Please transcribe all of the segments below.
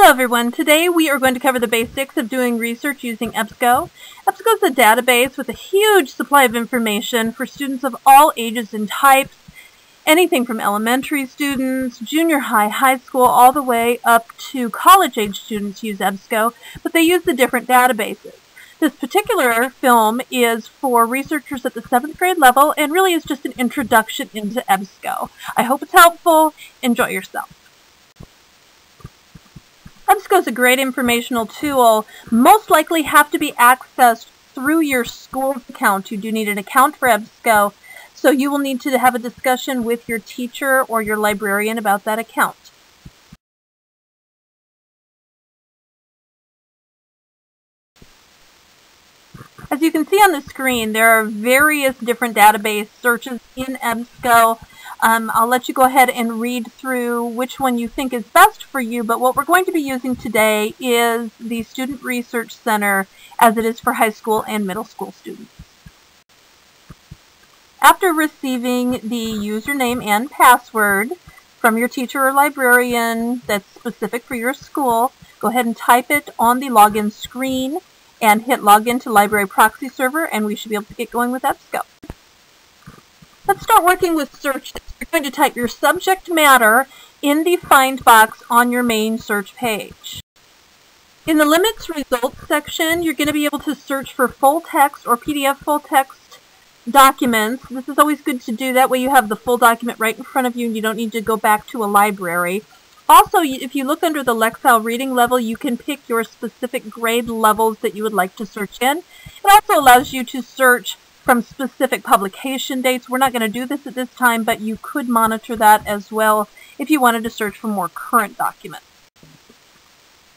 Hello everyone. Today we are going to cover the basics of doing research using EBSCO. EBSCO is a database with a huge supply of information for students of all ages and types, anything from elementary students, junior high, high school, all the way up to college-age students use EBSCO, but they use the different databases. This particular film is for researchers at the 7th grade level and really is just an introduction into EBSCO. I hope it's helpful. Enjoy yourself. EBSCO is a great informational tool, most likely have to be accessed through your school's account. You do need an account for EBSCO, so you will need to have a discussion with your teacher or your librarian about that account. As you can see on the screen, there are various different database searches in EBSCO. I'll let you go ahead and read through which one you think is best for you, but what we're going to be using today is the Student Research Center as it is for high school and middle school students. After receiving the username and password from your teacher or librarian that's specific for your school, go ahead and type it on the login screen and hit login to Library Proxy Server, and we should be able to get going with EBSCO. Let's start working with search. You're going to type your subject matter in the find box on your main search page. In the limits results section, you're going to be able to search for full text or PDF full text documents. This is always good to do. That way you have the full document right in front of you and you don't need to go back to a library. Also, if you look under the Lexile reading level, you can pick your specific grade levels that you would like to search in. It also allows you to search from specific publication dates. We're not going to do this at this time, but you could monitor that as well if you wanted to search for more current documents.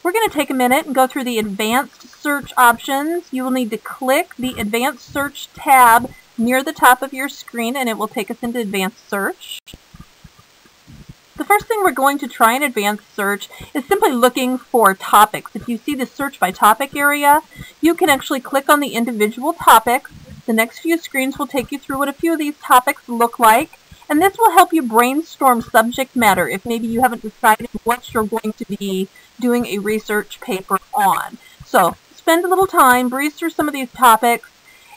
We're going to take a minute and go through the advanced search options. You will need to click the advanced search tab near the top of your screen and it will take us into advanced search. The first thing we're going to try in advanced search is simply looking for topics. If you see the search by topic area, you can actually click on the individual topics. The next few screens will take you through what a few of these topics look like, and this will help you brainstorm subject matter if maybe you haven't decided what you're going to be doing a research paper on. So spend a little time, breeze through some of these topics,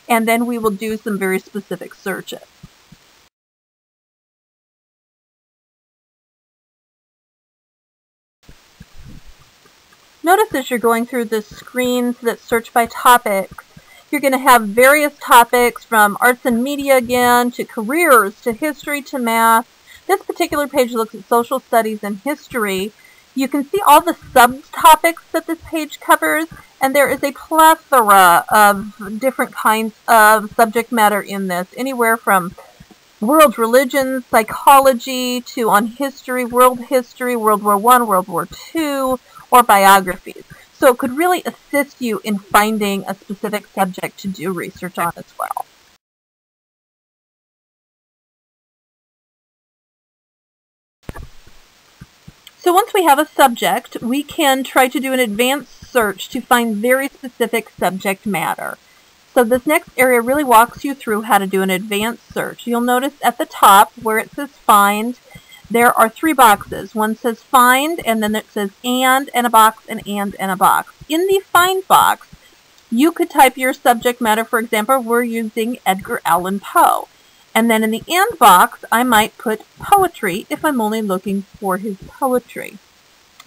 and then we will do some very specific searches. Notice as you're going through the screens that search by topics, you're going to have various topics from arts and media again, to careers, to history, to math. This particular page looks at social studies and history. You can see all the subtopics that this page covers, and there is a plethora of different kinds of subject matter in this, anywhere from world religions, psychology, to on history, World War I, World War II, or biographies. So it could really assist you in finding a specific subject to do research on as well. So once we have a subject, we can try to do an advanced search to find very specific subject matter. So this next area really walks you through how to do an advanced search. You'll notice at the top where it says find, there are 3 boxes. One says find, and then it says and a box, and a box. In the find box, you could type your subject matter. For example, we're using Edgar Allan Poe. And then in the and box, I might put poetry if I'm only looking for his poetry.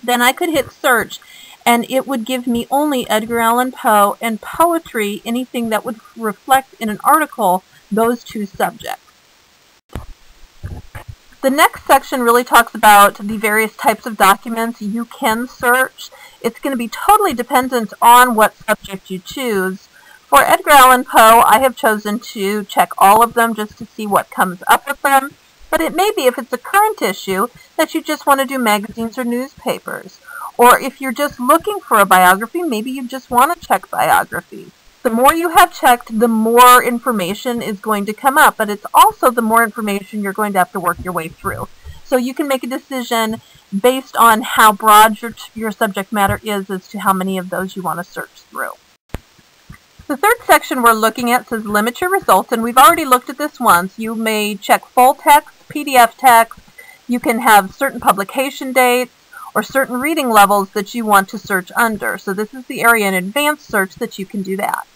Then I could hit search, and it would give me only Edgar Allan Poe and poetry, anything that would reflect in an article those 2 subjects. The next section really talks about the various types of documents you can search. It's going to be totally dependent on what subject you choose. For Edgar Allan Poe, I have chosen to check all of them just to see what comes up with them. But it may be, if it's a current issue, that you just want to do magazines or newspapers. Or if you're just looking for a biography, maybe you just want to check biographies. The more you have checked, the more information is going to come up, but it's also the more information you're going to have to work your way through. So you can make a decision based on how broad your subject matter is as to how many of those you want to search through. The third section we're looking at says limit your results, and we've already looked at this once. You may check full text, PDF text, you can have certain publication dates, or certain reading levels that you want to search under. So this is the area in advanced search that you can do that.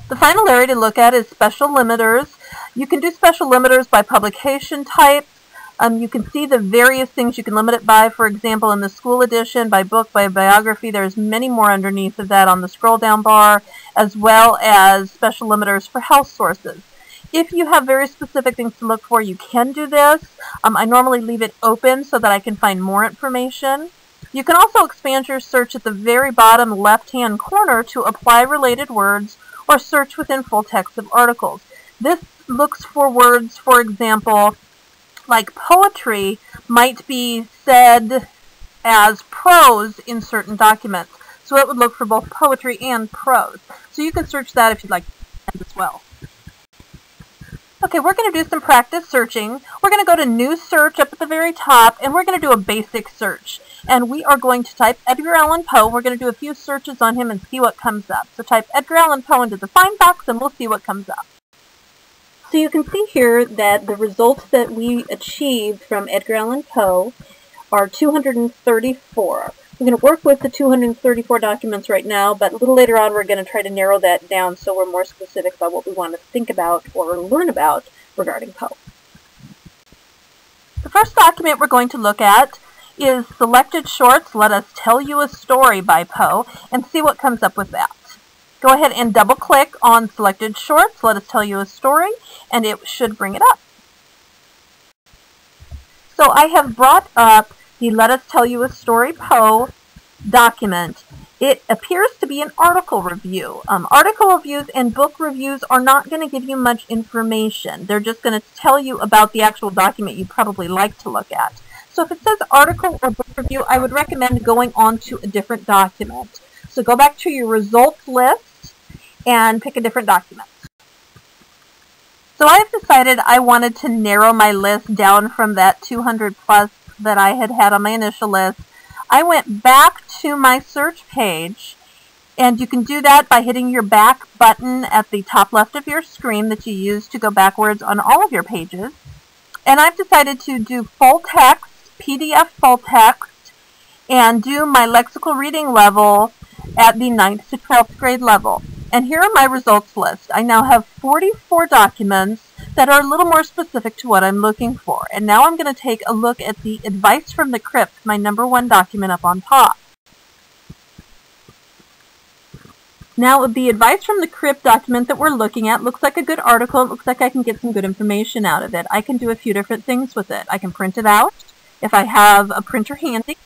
The final area to look at is special limiters. You can do special limiters by publication type. You can see the various things you can limit it by. For example, in the school edition, by book, by biography, there's many more underneath of that on the scroll down bar, as well as special limiters for health sources. If you have very specific things to look for, you can do this. I normally leave it open so that I can find more information. You can also expand your search at the very bottom left-hand corner to apply related words or search within full text of articles. This looks for words, for example, like poetry might be said as prose in certain documents. So it would look for both poetry and prose. So you can search that if you'd like as well. Okay, we're going to do some practice searching. We're going to go to New Search up at the very top, and we're going to do a basic search. And we are going to type Edgar Allan Poe. We're going to do a few searches on him and see what comes up. So type Edgar Allan Poe into the find box, and we'll see what comes up. So you can see here that the results that we achieved from Edgar Allan Poe are 234. We're going to work with the 234 documents right now, but a little later on we're going to try to narrow that down so we're more specific about what we want to think about or learn about regarding Poe. The first document we're going to look at is Selected Shorts, Let Us Tell You a Story by Poe, and see what comes up with that. Go ahead and double click on Selected Shorts, Let Us Tell You a Story, and it should bring it up. So I have brought up the Let Us Tell You a Story Poe document. It appears to be an article review. Article reviews and book reviews are not going to give you much information. They're just going to tell you about the actual document you'd probably like to look at. So if it says article or book review, I would recommend going on to a different document. So go back to your results list and pick a different document. So I've decided I wanted to narrow my list down from that 200 plus that I had on my initial list. I went back to my search page, and you can do that by hitting your back button at the top left of your screen that you use to go backwards on all of your pages. And I've decided to do full text, PDF full text, and do my lexical reading level at the 9th to 12th grade level. And here are my results list. I now have 44 documents that are a little more specific to what I'm looking for. And now I'm going to take a look at the Advice from the Crypt, my #1 document up on top. Now the Advice from the Crypt document that we're looking at looks like a good article. It looks like I can get some good information out of it. I can do a few different things with it. I can print it out if I have a printer handy,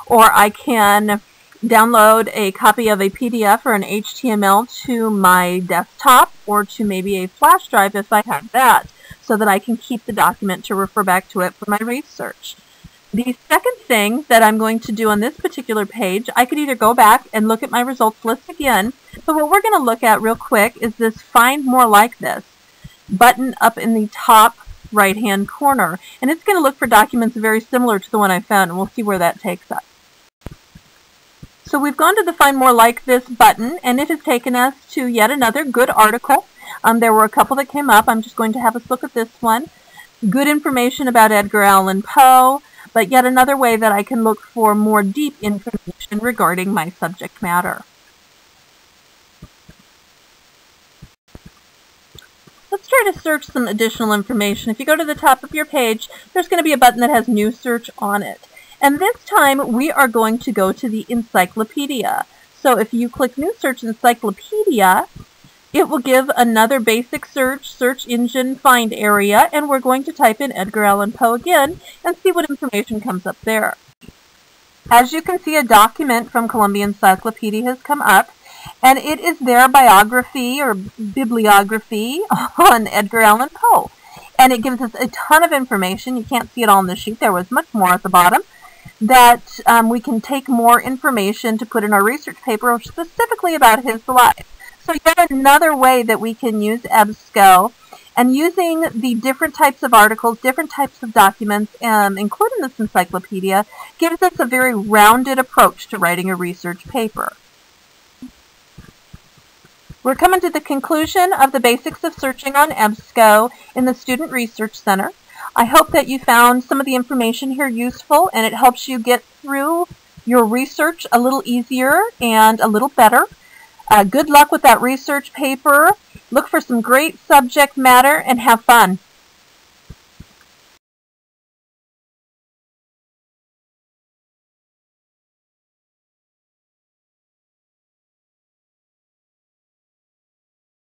or I can download a copy of a PDF or an HTML to my desktop or to maybe a flash drive if I have that, so that I can keep the document to refer back to it for my research. The second thing that I'm going to do on this particular page, I could either go back and look at my results list again, but what we're going to look at real quick is this Find More Like This button up in the top right-hand corner. And it's going to look for documents very similar to the one I found, and we'll see where that takes us. So we've gone to the Find More Like This button, and it has taken us to yet another good article. There were a couple that came up. I'm just going to have us look at this one. Good information about Edgar Allan Poe, but yet another way that I can look for more deep information regarding my subject matter. Let's try to search some additional information. If you go to the top of your page, there's going to be a button that has New Search on it. And this time we are going to go to the encyclopedia. So if you click New Search Encyclopedia, it will give another basic search engine find area, and we're going to type in Edgar Allan Poe again and see what information comes up there. As you can see, a document from Columbia Encyclopedia has come up, and it is their biography or bibliography on Edgar Allan Poe. And it gives us a ton of information. You can't see it all in the sheet. There was much more at the bottom. That we can take more information to put in our research paper specifically about his life. So yet another way that we can use EBSCO, and using the different types of articles, different types of documents, including this encyclopedia, gives us a very rounded approach to writing a research paper. We're coming to the conclusion of the basics of searching on EBSCO in the Student Research Center. I hope that you found some of the information here useful and it helps you get through your research a little easier and a little better. Good luck with that research paper. Look for some great subject matter and have fun.